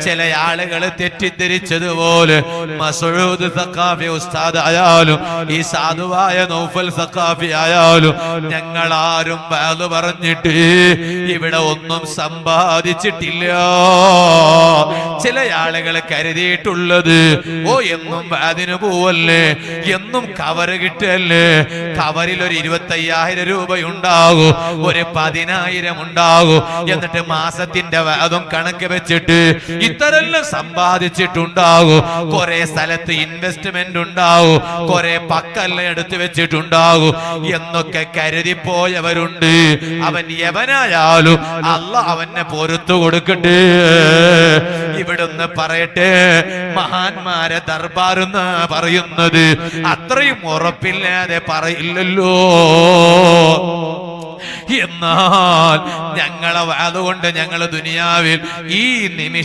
ചില ആളുകൾ തെറ്റിദ്ധരിച്ചതുപോലെ മസ്ഊദ് സഖാഫി ഉസ്താദ് ആയാലും ഈ സാധുവായ നൗഫൽ സഖാഫി ആയാലും ഞങ്ങൾ ആരും വാദ് പറഞ്ഞിട്ട് ഇവിടെ ഒന്നും സമ്പാദിച്ചിട്ടില്ല. ചില ആളുകൾ കരുതിയിട്ടുള്ളത് എന്നും വാദിന് പോവല്ലേ, എന്നും കവറ് കിട്ടല്ലേ, കവറിൽ ഒരു 25,000 രൂപയുണ്ടാകും, ഒരു 10,000 ഉണ്ടാകും, എന്നിട്ട് മാസത്തിന്റെ വാദം കണക്ക് വെച്ചിട്ട് ഇത്തരെല്ലാം സമ്പാദിച്ചിട്ടുണ്ടാകും. കുറെ സ്ഥലത്ത് ഇൻവെസ്റ്റ്മെന്റ് ഉണ്ടാകും, കുറെ പക്കല്ല എടുത്തു വെച്ചിട്ടുണ്ടാകും എന്നൊക്കെ കരുതിപ്പോയവരുണ്ട്. അവൻ യവനായാലും അല്ലാഹ് അവനെ പൊറുത്തു കൊടുക്കട്ടെ. ഇവിടുന്ന് പറയട്ടെ, മഹാന്മാരെ ദർബാറെന്ന് പറയുന്നത് അത്രയും ഉറപ്പില്ലാതെ പറയില്ലല്ലോ. എന്നാൽ ഞങ്ങളെ അതുകൊണ്ട് ഞങ്ങൾ ദുനിയാവിൽ ഈ നിമിഷം